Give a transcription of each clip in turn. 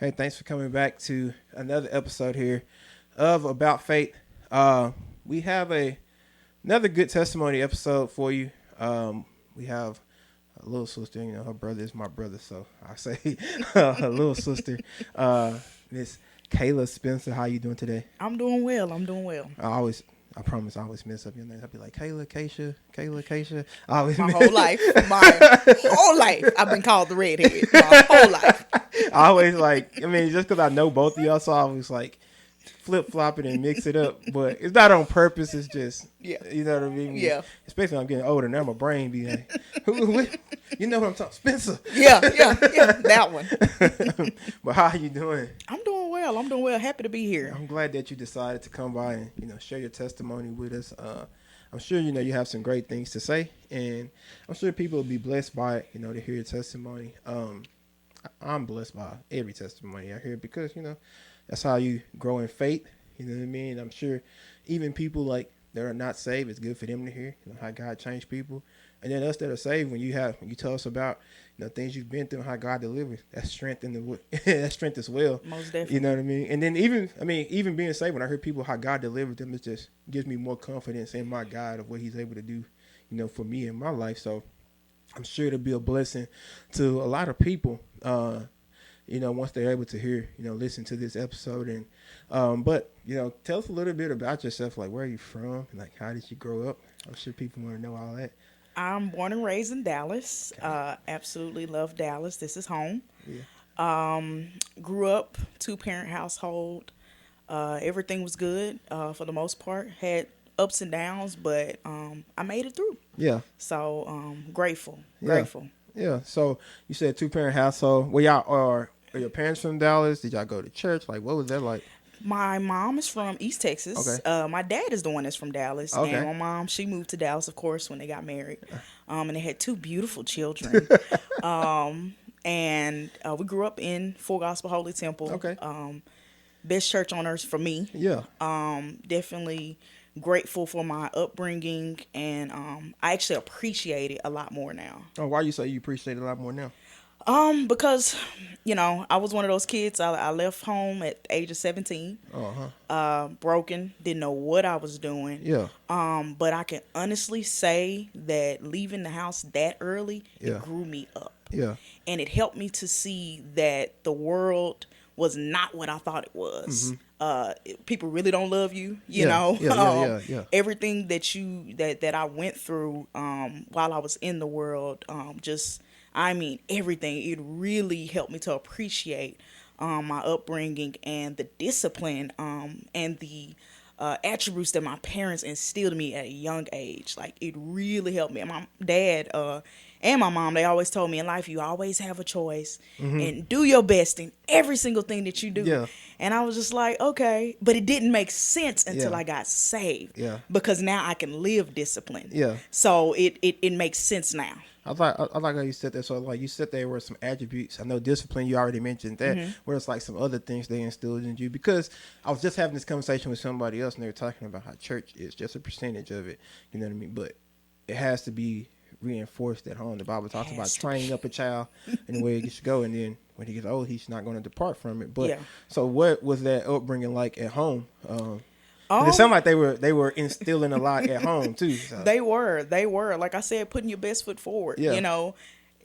Hey, thanks for coming back to another episode here of About Faith. We have another good testimony episode for you. We have a little sister, her brother is my brother, so I say a little sister, Miss Kayla Spencer. How you doing today? I'm doing well. I'm doing well. I promise, I always mess up your name. I'll be like Kayla, Keisha, Kayla, Keisha. I always My whole life, I've been called the redhead. My whole life. I always just because I know both of y'all, so I always flip flop it and mix it up. But it's not on purpose. It's just, you know what I mean? Yeah. Especially when I'm getting older now, my brain be like, you know what I'm talking, Spencer. Yeah. That one. But how are you doing? I'm doing well. Happy to be here. I'm glad that you decided to come by and share your testimony with us. I'm sure you have some great things to say, and I'm sure people will be blessed by it. To hear your testimony. I'm blessed by every testimony I hear because that's how you grow in faith. You know what I mean? I'm sure even people that are not saved, it's good for them to hear how God changed people, and then us that are saved, when you tell us about things you've been through, how God delivered, that's strength that's strength as well. Most definitely. You know what I mean? And then even being saved, when I hear people how God delivered them, it just gives me more confidence in my God of what He's able to do, for me in my life. So I'm sure it'll be a blessing to a lot of people. Once they're able to hear, listen to this episode. And, but, tell us a little bit about yourself. Where are you from? How did you grow up? I'm sure people want to know all that. I'm born and raised in Dallas. Absolutely love Dallas. This is home. Yeah. Grew up 2-parent household. Everything was good for the most part. Had ups and downs, but I made it through. Yeah. So grateful. Yeah. So you said 2-parent household. Well, y'all are your parents from Dallas? Did y'all go to church? What was that like? My mom is from East Texas. Okay. My dad is the one that's from Dallas. Okay. And my mom, she moved to Dallas, of course, when they got married. And they had 2 beautiful children. And we grew up in Full Gospel Holy Temple. Okay. Best church on earth for me. Yeah. Definitely grateful for my upbringing. And I actually appreciate it a lot more now. Oh, why you say you appreciate it a lot more now? Because, I was one of those kids. I left home at the age of 17. Broken, didn't know what I was doing. Yeah. But I can honestly say that leaving the house that early, Yeah. it grew me up. Yeah. And it helped me to see that the world was not what I thought it was. Mm-hmm. People really don't love you, you know. Yeah. Everything that I went through while I was in the world, everything. It really helped me to appreciate my upbringing and the discipline and the attributes that my parents instilled in me at a young age. It really helped me. And my dad and my mom, they always told me in life, you always have a choice and do your best in every single thing that you do. Yeah. And I was just like, okay. But it didn't make sense until I got saved. Yeah. Because now I can live discipline. Yeah. So it makes sense now. I like how you said that. So you said there were some attributes. I know discipline. You already mentioned that. Mm-hmm. Where it's some other things they instilled in you. Because I was just having this conversation with somebody else, and they were talking about how church is just a percentage of it. You know what I mean? But it has to be reinforced at home. The Bible talks about training up a child in the way he should go, and then when he gets old, he's not going to depart from it. But so what was that upbringing like at home? It sounded like they were instilling a lot at home too. So. They were. Like I said, putting your best foot forward. Yeah.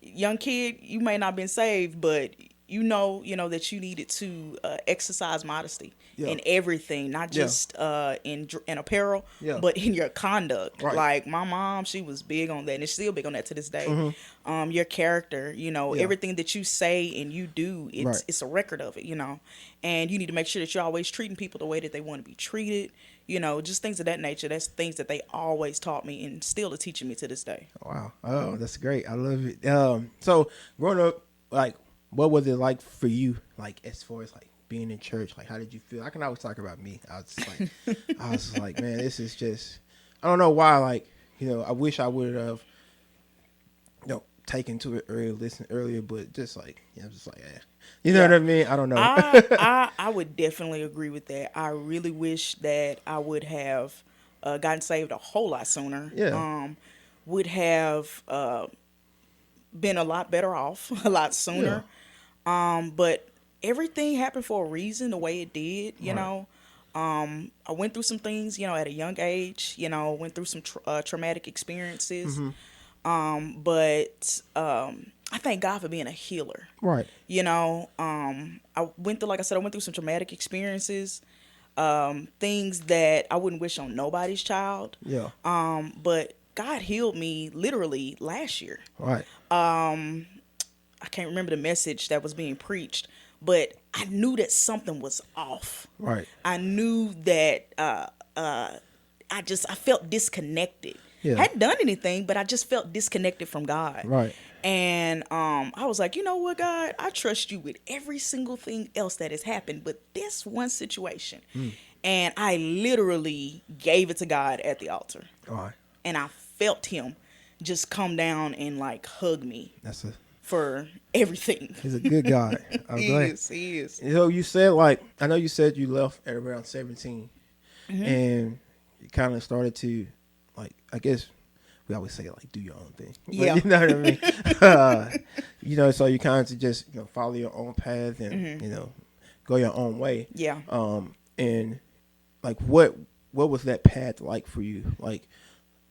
Young kid, you may not have been saved, but you know that you needed to exercise modesty in everything, not just in apparel, but in your conduct. Right. Like my mom, she was big on that, and it's still big on that to this day. Mm-hmm. Your character, everything that you say and you do, it's a record of it, and you need to make sure that you're always treating people the way that they want to be treated. Just things of that nature. That's things that they always taught me and still are teaching me to this day. Wow. Oh, that's great. I love it. So growing up, what was it like for you? As far as being in church, how did you feel? I can always talk about me. I was like, man, this is just, I don't know why. I wish I would have, taken to it earlier, listened earlier, but just I'm just you know what I mean? I don't know. I would definitely agree with that. I really wish that I would have gotten saved a whole lot sooner. Yeah. Would have been a lot better off a lot sooner. Yeah. But everything happened for a reason, the way it did, you Right. know. I went through some things, at a young age, went through some traumatic experiences. Mm-hmm. But I thank God for being a healer. Right. I went through, like I said, I went through some traumatic experiences, things that I wouldn't wish on nobody's child. Yeah. But God healed me literally last year. Right. I can't remember the message that was being preached, but I knew that something was off. Right. I knew that I felt disconnected. Yeah. Hadn't done anything, but I just felt disconnected from God. Right. And I was like, you know what, God, I trust you with every single thing else that has happened, but this one situation. And I literally gave it to God at the altar. All right. And I felt him just come down and like hug me That's a for everything. He's a good guy. I'm He glad. is, he is. You said like I know you said you left at around 17, and you kind of started to like I guess we always say like do your own thing. But Yeah. you know what I mean. So you kind of just follow your own path and go your own way. Yeah. And like what was that path like for you? Like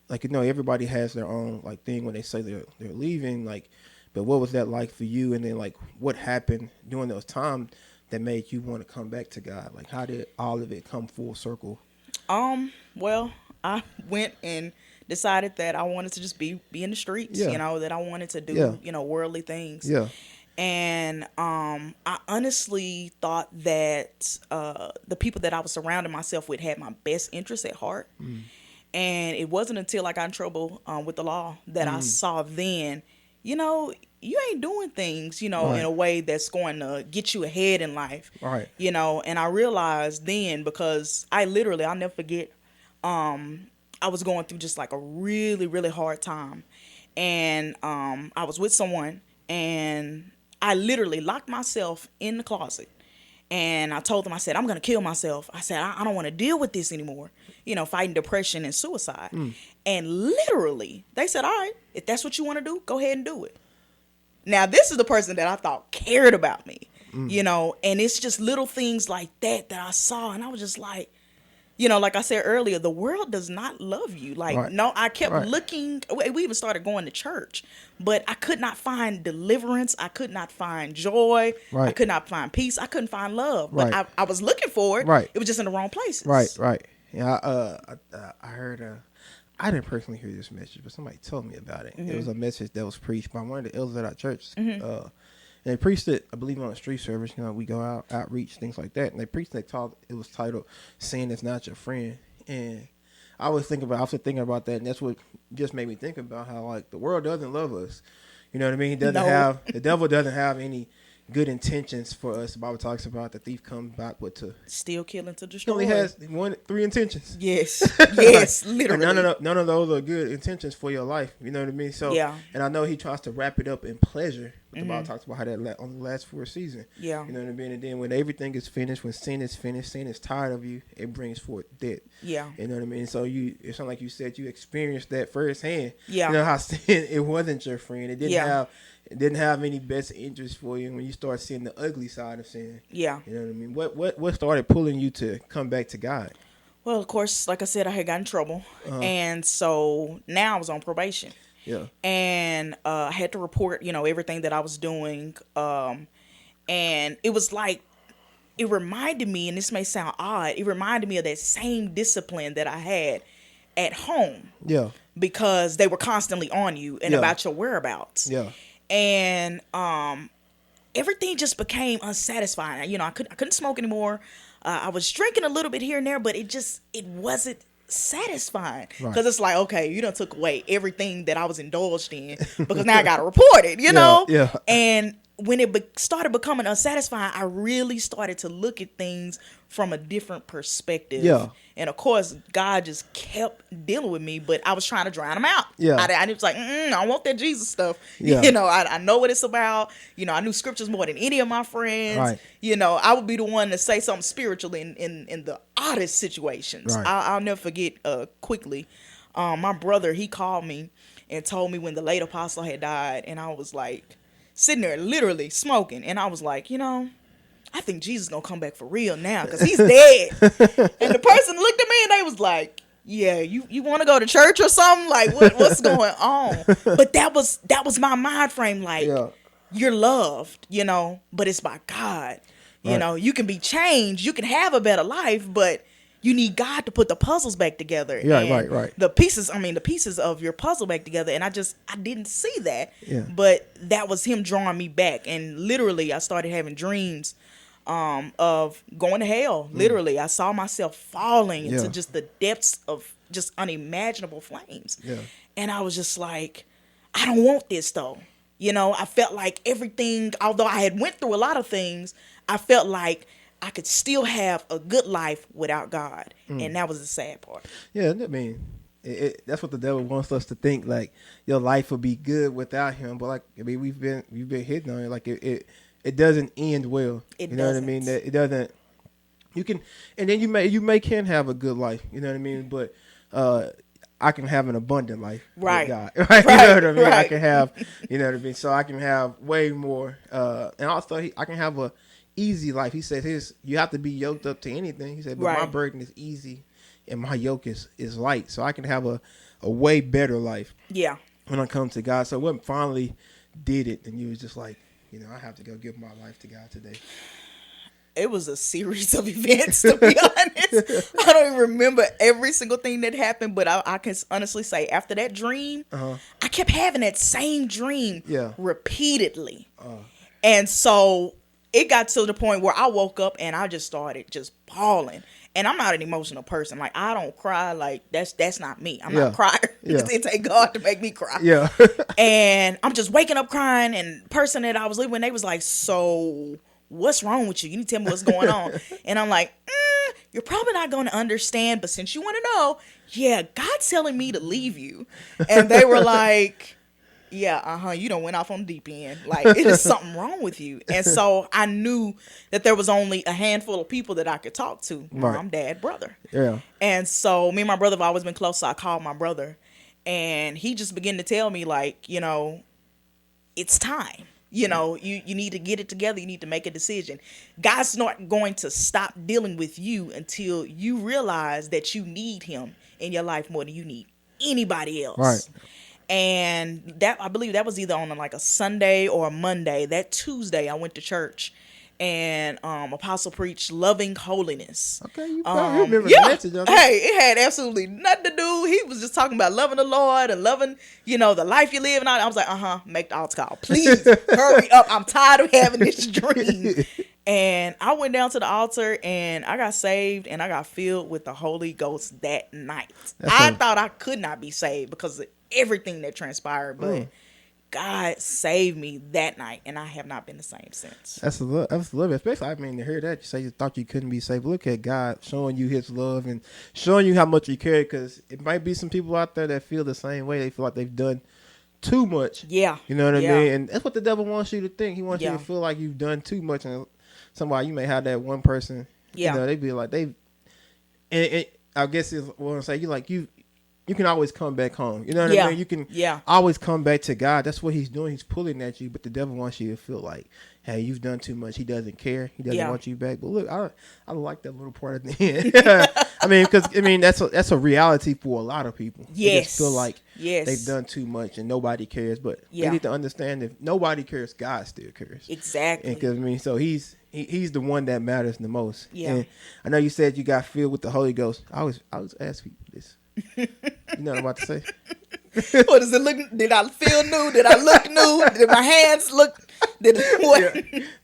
everybody has their own like thing when they say they're leaving like. But what was that like for you? And then, like, what happened during those times that made you want to come back to God? Like, how did all of it come full circle? Well, I went and decided that I wanted to just be in the streets, Yeah. that I wanted to do, Yeah. worldly things. Yeah. And I honestly thought that the people that I was surrounding myself with had my best interests at heart. And it wasn't until I got in trouble with the law that I saw then, you ain't doing things, Right. in a way that's going to get you ahead in life. Right. And I realized then because I'll never forget, I was going through just like a really, really hard time. And I was with someone and I literally locked myself in the closet. And I told them, I said, I'm going to kill myself. I said, I don't want to deal with this anymore, fighting depression and suicide. And literally, they said, all right, if that's what you want to do, go ahead and do it. Now, this is the person that I thought cared about me, and it's just little things like that I saw. And I was just like, like I said earlier, the world does not love you. Like, Right. no, I kept Right. looking. We even started going to church, but I could not find deliverance. I could not find joy. I Right. could not find peace. I couldn't find love. Right. But I was looking for it. Right. It was just in the wrong places. Right. Yeah. I heard. I didn't personally hear this message, but somebody told me about it. It was a message that was preached by one of the elders at our church. And they preached it, I believe, on a street service. We go out, outreach, things like that. And they preached it. It was titled "Sin Is Not Your Friend." And I was thinking about that, and that's what just made me think about how like the world doesn't love us. You know what I mean? It doesn't No. the devil doesn't have any good intentions for us. The Bible talks about the thief comes back to Still killing to he destroy. only has three intentions. Yes. Yes. And Literally. none of those are good intentions for your life. You know what I mean? So Yeah. And I know he tries to wrap it up in pleasure. But the Bible talks about how that only lasts for a season. Yeah. You know what I mean? And then when everything is finished, when sin is finished, sin is tired of you, it brings forth death. Yeah. You know what I mean? So it's not like you said you experienced that firsthand. Yeah. You know how sin it wasn't your friend. Yeah. It didn't have any best interest for you. And when you start seeing the ugly side of sin. Yeah. You know what I mean? What started pulling you to come back to God? Well, of course, like I said, I had gotten in trouble. And so now I was on probation. Yeah. And I had to report, everything that I was doing. And it was like, it reminded me, and this may sound odd, it reminded me of that same discipline that I had at home. Yeah. Because they were constantly on you and Yeah. about your whereabouts. Yeah. And everything just became unsatisfying. I couldn't smoke anymore. I was drinking a little bit here and there, but it wasn't satisfying. Because Right. it's like, okay, you done took away everything that I was indulged in because now I got to report it, you know? Yeah. And when it started becoming unsatisfying, I really started to look at things from a different perspective. Yeah. And of course, God just kept dealing with me, but I was trying to drown him out. Yeah. I was like, I want that Jesus stuff. Yeah. I know what it's about. I knew scriptures more than any of my friends. Right. I would be the one to say something spiritual in the oddest situations. Right. I'll never forget quickly. My brother, he called me and told me when the late apostle had died, and I was like, sitting there literally smoking, and I was like, I think Jesus gonna come back for real now because he's dead. And the person looked at me and they was like, yeah, you want to go to church or something? Like, what's going on? But that was my mind frame. Like, Yeah. you're loved, but it's by God. Right. You can be changed. You can have a better life, but you need God to put the puzzles back together. Yeah, and right. the pieces of your puzzle back together. And I didn't see that. Yeah. But that was him drawing me back. And literally, I started having dreams of going to hell. Literally, I saw myself falling into just the depths of just unimaginable flames. Yeah. And I was just like, I don't want this though. I felt like everything, although I had went through a lot of things, I felt like I could still have a good life without God. And that was the sad part. Yeah, I mean, that's what the devil wants us to think. Like your life will be good without him, but like I mean, we've been hitting on it. Like it doesn't end well. It you know doesn't. what I mean? That it doesn't. You can, and then you can have a good life. You know what I mean? But I can have an abundant life Right. with God. Right? Right. You know what I mean? I Right. can have, you know what I mean? So I can have way more. And also I can have a easy life. He said you have to be yoked up to anything. He said, but my Right. burden is easy and my yoke is light. So I can have a way better life Yeah. when I come to God. So what finally did it, and you was just like, I have to go give my life to God today. It was a series of events, to be honest. I don't even remember every single thing that happened, but I can honestly say after that dream, I kept having that same dream repeatedly. And so it got to the point where I woke up and I just started just bawling. And I'm not an emotional person. Like, I don't cry. Like, that's not me. I'm not a crier. It take God to make me cry. Yeah. And I'm just waking up crying. And the person that I was living with, they was like, so what's wrong with you? You need to tell me what's going on. And I'm like, you're probably not going to understand. But since you want to know, yeah, God's telling me to leave you. And they were like, yeah, you done went off on the deep end. Like, it is something wrong with you. And so I knew that there was only a handful of people that I could talk to. Mom, dad, brother. Yeah. And so me and my brother have always been close. So I called my brother. And he just began to tell me, like, it's time. You need to get it together. You need to make a decision. God's not going to stop dealing with you until you realize that you need him in your life more than you need anybody else. Right. And that, I believe that was either on like a Sunday or a Monday. That Tuesday I went to church and Apostle preached loving holiness. Okay, you remember the message. Hey, it had absolutely nothing to do. He was just talking about loving the Lord and loving, the life you live. And I was like, make the altar call. Please hurry up. I'm tired of having this dream. And I went down to the altar and I got saved and I got filled with the Holy Ghost that night. I thought I could not be saved because of everything that transpired, but God saved me that night, and I have not been the same since. That's a little bit, especially, I mean, to hear that, you say you thought you couldn't be saved. Look at God showing you his love and showing you how much you care, because it might be some people out there that feel the same way. They feel like they've done too much. Yeah. You know what I mean? And that's what the devil wants you to think. He wants you to Yeah. feel like you've done too much. And somebody, you may have that one person, they be like, and I guess it's what I'm saying, you can always come back home. You know what I mean? You can always come back to God. That's what he's doing. He's pulling at you, but the devil wants you to feel like, hey, you've done too much. He doesn't care. He doesn't want you back. But look, I like that little part at the end. I mean, because that's a reality for a lot of people. Yes. They just feel like they've done too much and nobody cares. But they need to understand, if nobody cares, God still cares. Exactly. Because so he's the one that matters the most. Yeah. And I know you said you got filled with the Holy Ghost. I was asking you this. You know what I'm about to say? What does it look? Did I feel new? Did I look new? Did my hands look? Did what?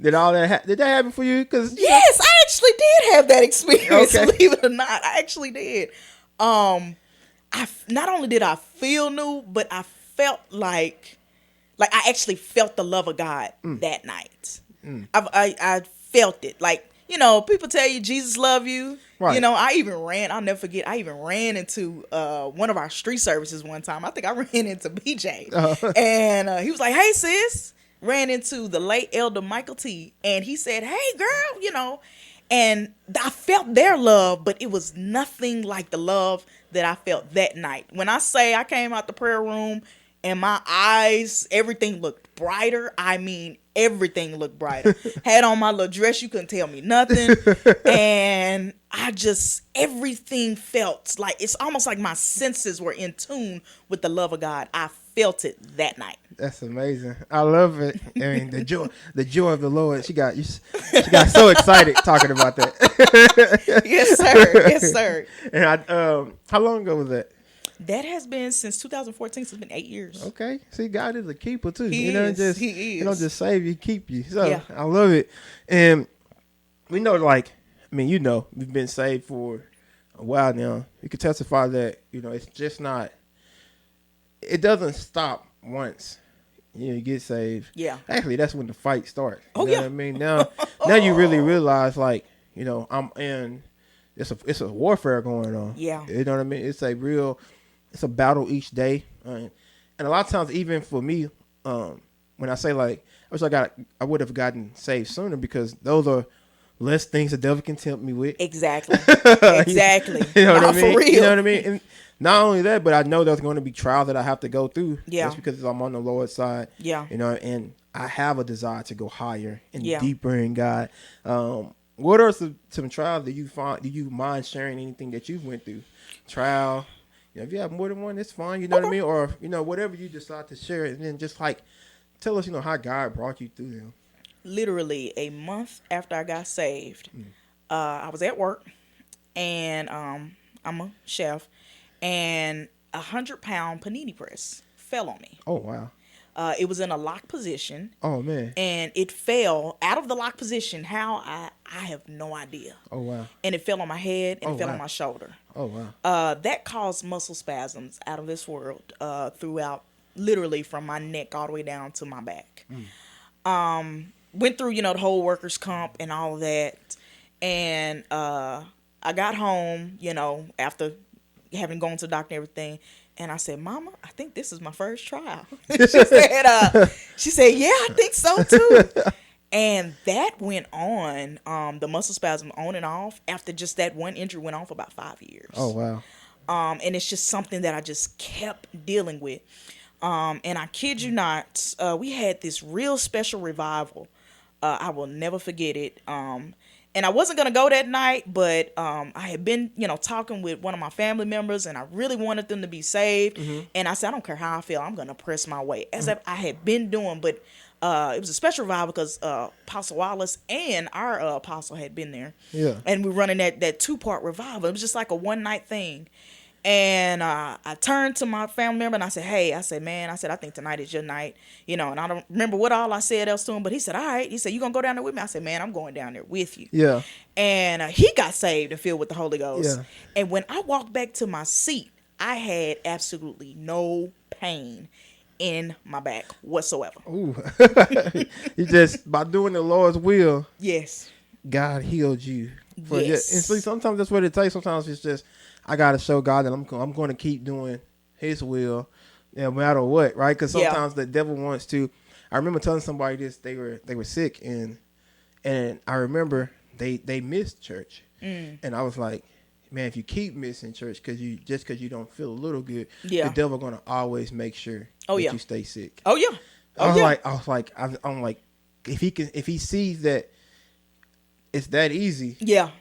Did all that? Did that happen for you? Because yes, I actually did have that experience. Okay. Believe it or not, I actually did. I not only did I feel new, but I felt like I actually felt the love of God that night. I felt it. Like, people tell you Jesus love you. Right. I'll never forget, I even ran into one of our street services one time. I think I ran into BJ. And he was like, hey, sis. Ran into the late Elder Michael T. And he said, hey, girl, And I felt their love, but it was nothing like the love that I felt that night. When I say I came out the prayer room and my eyes, everything looked brighter. I mean, everything looked brighter. Had on my little dress, you couldn't tell me nothing. And everything felt like, it's almost like my senses were in tune with the love of God. I felt it that night. That's amazing. I love it. I mean, the joy of the Lord. She got so excited talking about that. Yes, sir. Yes, sir. And how long ago was that? That has been since 2014. So it's been 8 years. Okay. See, God is a keeper too. He is. Don't just save you, keep you. So Yeah. I love it. And we know, like, I mean, we've been saved for a while now. You can testify that, it's just not. It doesn't stop once you get saved. Yeah. Actually, that's when the fight starts. Oh, you know yeah. what I mean? Now you really realize, like, I'm in. It's a warfare going on. Yeah. You know what I mean? It's a battle each day, and a lot of times, even for me, when I say, like, I wish I would have gotten saved sooner, because those are less things the devil can tempt me with. Exactly. Exactly. You know what I mean? For real. You know what I mean? And not only that, but I know there's going to be trials that I have to go through. Yeah. Just because I'm on the Lord's side. Yeah. And I have a desire to go higher and Yeah. deeper in God. What are some trials that you find? Do you mind sharing anything that you've went through? Trial. If you have more than one, it's fine. You know what I mean? Or, whatever you decide to share. And then just, like, tell us, how God brought you through them. Literally a month after I got saved, I was at work, and I'm a chef, and 100-pound panini press fell on me. Oh, wow. It was in a locked position. Oh, man. And it fell out of the locked position. How, I have no idea. Oh, wow. And it fell on my head, and it fell wow. on my shoulder. Oh, wow. That caused muscle spasms out of this world throughout, literally from my neck all the way down to my back. Went through, the whole workers' comp and all of that. And I got home, after having gone to the doctor and everything. And I said, Mama, I think this is my first trial. She said, yeah, I think so too. And that went on, the muscle spasm on and off, after just that one injury went on for about 5 years. Oh, wow. And it's just something that I just kept dealing with. And I kid you not, we had this real special revival. I will never forget it. And I wasn't going to go that night, but I had been, talking with one of my family members, and I really wanted them to be saved. Mm-hmm. And I said, I don't care how I feel, I'm going to press my way, as I had been doing. But it was a special revival because Apostle Wallace and our apostle had been there. Yeah. And we were running that 2-part revival. It was just like a one-night thing. And I turned to my family member and I said, hey, I think tonight is your night, and I don't remember what all I said else to him, but he said, all right. He said, you gonna go down there with me? I said, man, I'm going down there with you. Yeah. And he got saved and filled with the Holy Ghost. Yeah. And when I walked back to my seat, I had absolutely no pain in my back whatsoever. Ooh. You just, by doing the Lord's will, Yes. God healed you. Yes. And see, sometimes that's what it takes. Sometimes it's just, I got to show God that I'm going to keep doing His will, no matter what, right? Because sometimes the devil wants to. I remember telling somebody this. They were sick, and I remember they missed church, and I was like, man, if you keep missing church because you don't feel a little good, the devil going to always make sure that you stay sick. Oh yeah. I was like, if he sees that it's that easy, yeah,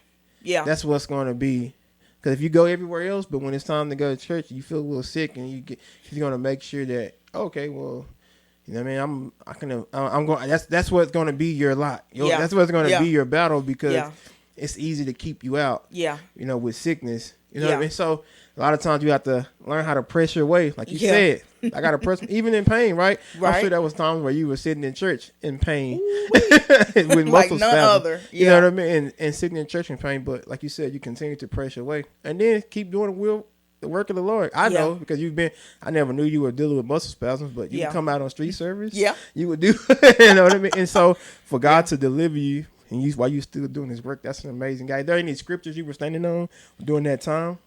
that's what's going to be. Because if you go everywhere else, but when it's time to go to church, you feel a little sick, and he's going to make sure that, okay, well, you know what I mean, I'm going. That's what's going to be your lot. That's what's going to be your battle, because it's easy to keep you out. Yeah. With sickness. You know what I mean? So a lot of times you have to learn how to press your way, like you said. I got to press, even in pain, right? Right. I'm sure there was times where you were sitting in church in pain with muscle none spasms. other. You know what I mean? And sitting in church in pain, but like you said, you continue to press your way, and then keep doing the work of the Lord. I know, because I never knew you were dealing with muscle spasms, but you would come out on street service. Yeah. You would do, you know what I mean? And so for God to deliver you, and while you still doing His work, that's an amazing guy. Are there any scriptures you were standing on during that time?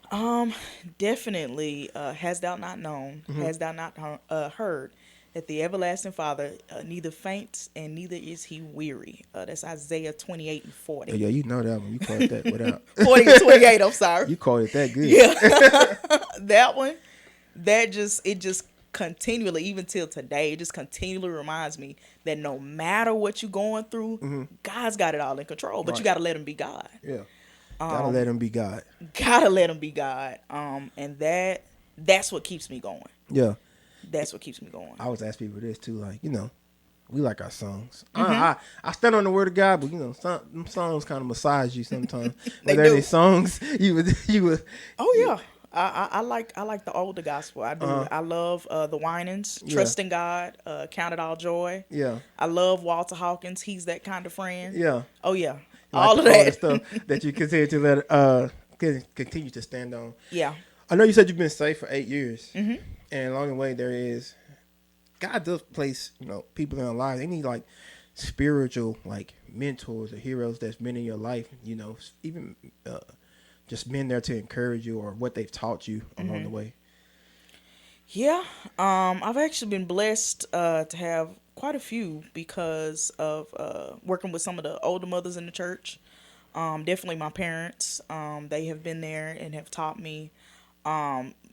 Definitely. Has thou not known? Has thou not heard that the everlasting Father neither faints and neither is He weary? That's Isaiah 28:40. Yeah, you know that one. You called that without 40 and 28. I'm sorry. You called it that good. Yeah, that one. It just continually, even till today, it just continually reminds me that no matter what you're going through, God's got it all in control. But you Right. got to let him be God. Yeah. Gotta let him be God. Gotta let him be God. And that's what keeps me going. Yeah. That's what keeps me going. I always ask people this too, like, we like our songs. I stand on the word of God, but some songs kind of massage you sometimes. They But do. any songs you would. Oh yeah. I like the older gospel. I do. I love the Winans, Yeah. Trust in God, Count It All Joy. Yeah. I love Walter Hawkins. He's that kind of friend. Yeah. Oh yeah. Like All of the that stuff that you continue to stand on. Yeah. I know you said you've been saved for 8 years, and along the way God does place people in our lives. They need like spiritual like mentors or heroes that's been in your life. Even just been there to encourage you or what they've taught you along the way. Yeah. I've actually been blessed to have quite a few because of working with some of the older mothers in the church. Definitely my parents. They have been there and have taught me.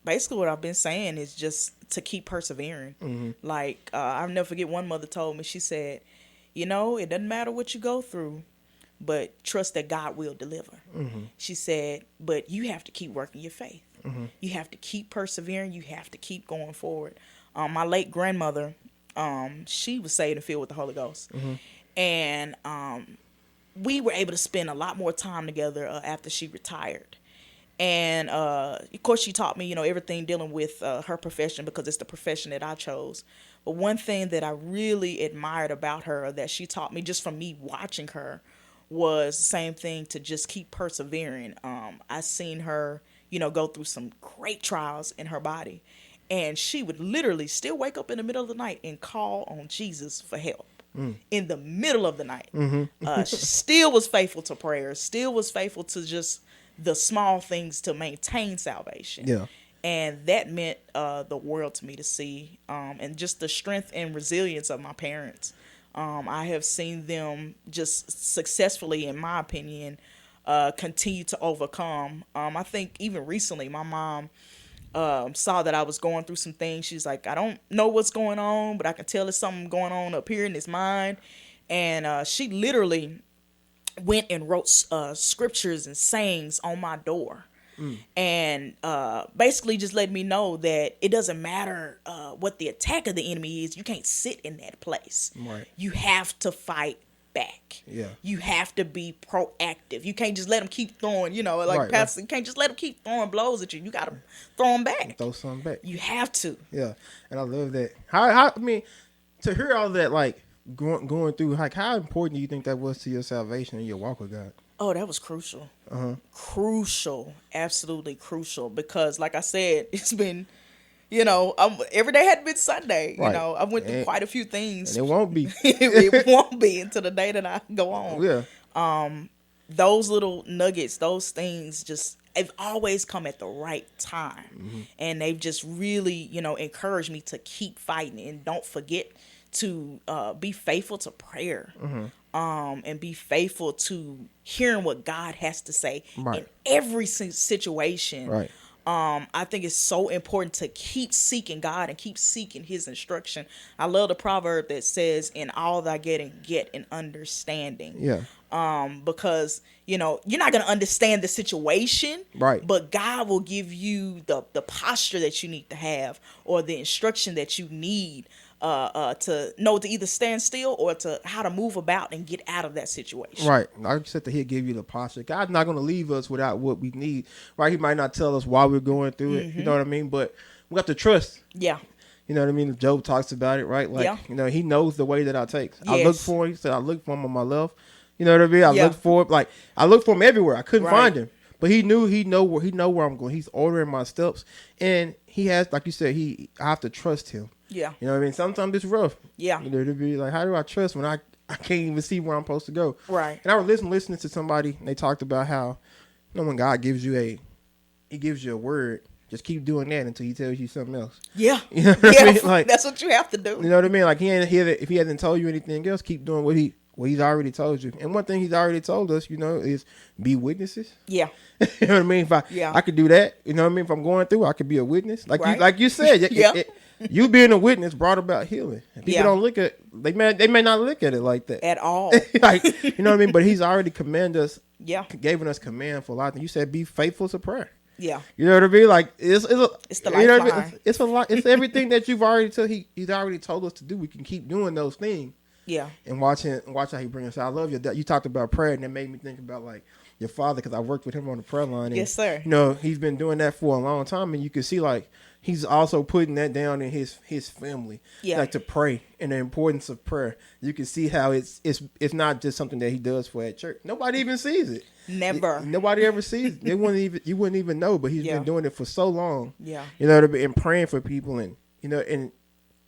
Basically what I've been saying is just to keep persevering. Like, I'll never forget one mother told me, she said, it doesn't matter what you go through, but trust that God will deliver. She said, but you have to keep working your faith. You have to keep persevering. You have to keep going forward. My late grandmother, she was saved and filled with the Holy Ghost. And we were able to spend a lot more time together after she retired. And, of course, she taught me, everything dealing with her profession because it's the profession that I chose. But one thing that I really admired about her that she taught me just from me watching her was the same thing, to just keep persevering. I seen her, go through some great trials in her body. And she would literally still wake up in the middle of the night and call on Jesus for help. In the middle of the night. She still was faithful to prayer, still was faithful to just the small things to maintain salvation. Yeah. And that meant the world to me to see. And just the strength and resilience of my parents. I have seen them just successfully, in my opinion, continue to overcome. I think even recently, my mom saw that I was going through some things. She's like, I don't know what's going on, but I can tell there's something going on up here in his mind. And she literally went and wrote scriptures and sayings on my door. And basically just let me know that it doesn't matter what the attack of the enemy is. You can't sit in that place. Right. You have to fight back. Yeah. You have to be proactive. You can't just let them keep throwing, Right, Pastor, you can't just let them keep throwing blows at you. You got to throw them back. Throw something back. You have to. Yeah. And I love that. How I mean, to hear all that, like going through, like how important do you think that was to your salvation and your walk with God? Oh, that was crucial. Crucial. Absolutely crucial. Because like I said, it's been, every day hadn't been Sunday. Right. I went through quite a few things. And it won't be. It won't be until the day that I go on. Yeah. Those little nuggets, those things just, they've always come at the right time. And they've just really, encouraged me to keep fighting and don't forget to be faithful to prayer. And be faithful to hearing what God has to say in every situation. Right. I think it's so important to keep seeking God and keep seeking his instruction. I love the proverb that says, in all thy getting, get an understanding. Yeah. Because, you're not going to understand the situation. Right. But God will give you the posture that you need to have, or the instruction that you need to know to either stand still or to how to move about and get out of that situation. Right. Like I said, he'll give you the posture. God's not going to leave us without what we need. Right. He might not tell us why we're going through it. You know what I mean? But we have to trust. Yeah. You know what I mean? Job talks about it, right? Like, he knows the way that I take. Yes. I look for him. He said, I look for him on my left. You know what I mean? I look for him. Like, I looked for him everywhere. I couldn't find him. But he know where I'm going. He's ordering my steps. And he has, like you said, I have to trust him. Yeah. You know what I mean? Sometimes it's rough. Yeah. To be like, how do I trust when I can't even see where I'm supposed to go? Right. And I was listening to somebody, and they talked about how, when God gives you a word, just keep doing that until he tells you something else. Yeah. You know what I mean? Like, that's what you have to do. You know what I mean? Like, if he hasn't told you anything else, keep doing what he's already told you. And one thing he's already told us, is be witnesses. Yeah. You know what I mean? If I could do that, you know what I mean? If I'm going through, I could be a witness. Like you said. You being a witness brought about healing. And people Yeah. don't look at they may not look at it like that. At all. Like, you know what I mean? But he's already commanded us, Yeah. given us command for a lot. And you said be faithful to prayer. Yeah. You know what I mean? Like it's the you know what I mean? lifeline. It's a lot. It's everything that you've already told. He's already told us to do. We can keep doing those things. Yeah. And watch how he brings us out. I love you. You talked about prayer, and that made me think about like your father, because I worked with him on the prayer line. And, Yes, sir. You know, he's been doing that for a long time, and you can see like he's also putting that down in his family. Yeah. Like to pray and the importance of prayer. You can see how it's not just something that he does for at church. Nobody even sees it. Never. Nobody ever sees it. You wouldn't even know. But he's been doing it for so long. Yeah. You know, and praying for people, and you know,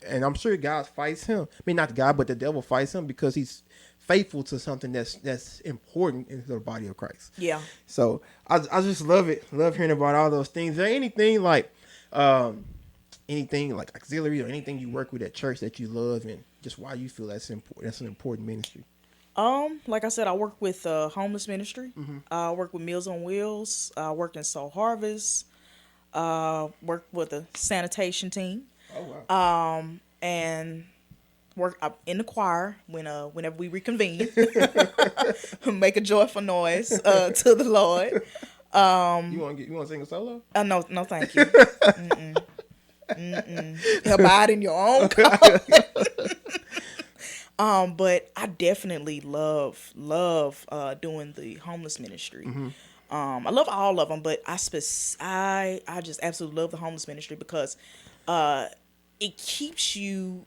and I'm sure God fights him. I mean, not the God, but the devil fights him because he's faithful to something that's important in the body of Christ. Yeah. So I just love it. Love hearing about all those things. Is there anything like auxiliary or anything you work with at church that you love, and just why you feel that's important? That's an important ministry. Like I said, I work with homeless ministry. Mm-hmm. I work with Meals on Wheels. I work in Soul Harvest. Work with a sanitation team. Oh wow. And work in the choir whenever we reconvene. Make a joyful noise to the Lord. You want to sing a solo? No, thank you. Abide in your own company. But I definitely love doing the homeless ministry. Mm-hmm. I love all of them, but I just absolutely love the homeless ministry because it keeps you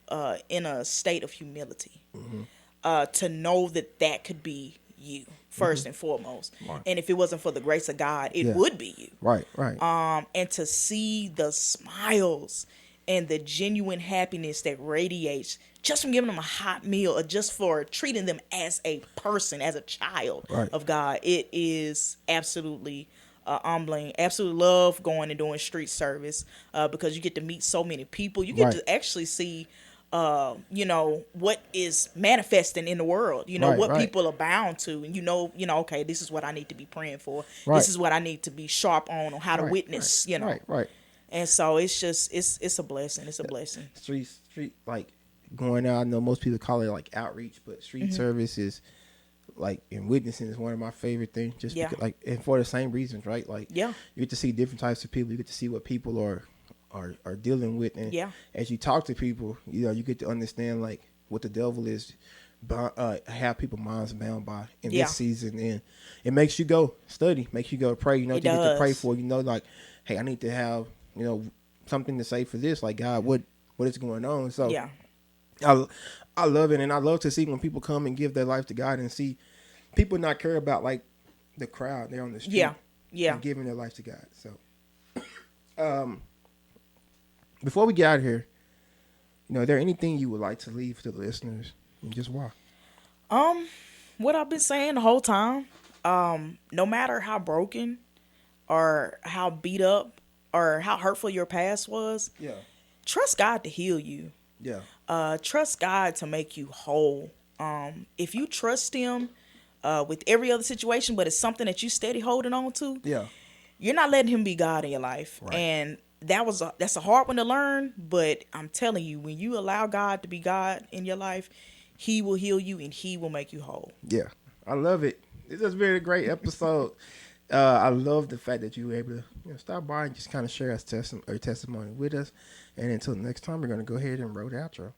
in a state of humility. Mm-hmm. To know that could be you first and foremost. Right. And if it wasn't for the grace of God, it would be you. Right. And to see the smiles and the genuine happiness that radiates just from giving them a hot meal or just for treating them as a person, as a child of God, it is absolutely humbling. Absolutely love going and doing street service because you get to meet so many people. You get to actually see what is manifesting in the world, what people are bound to, and okay, this is what I need to be praying for. Right. This is what I need to be sharp on how to witness, Right. And so it's just, it's a blessing. It's a blessing. Street, like going out. I know most people call it like outreach, but street service is like, and witnessing is one of my favorite things. Just because, like, and for the same reasons, right? Like, you get to see different types of people. You get to see what people are dealing with, and as you talk to people, you get to understand like what the devil is have people minds bound by in this season, and it makes you go study, makes you go pray. You get to pray for. Like, hey, I need to have something to say for this. Like, God, what is going on? So I love it, and I love to see when people come and give their life to God and see people not care about like the crowd. They're on the street, and giving their life to God. So, before we get out of here, is there anything you would like to leave to the listeners, and just why? What I've been saying the whole time, no matter how broken or how beat up or how hurtful your past was, trust God to heal you. Trust God to make you whole. If you trust Him with every other situation, but it's something that you steady holding on to, you're not letting Him be God in your life. And that's a hard one to learn, but I'm telling you, when you allow God to be God in your life, He will heal you and He will make you whole. Yeah, I love it. This has been a great episode. I love the fact that you were able to stop by and just kind of share our testimony with us. And until next time, we're going to go ahead and roll the outro.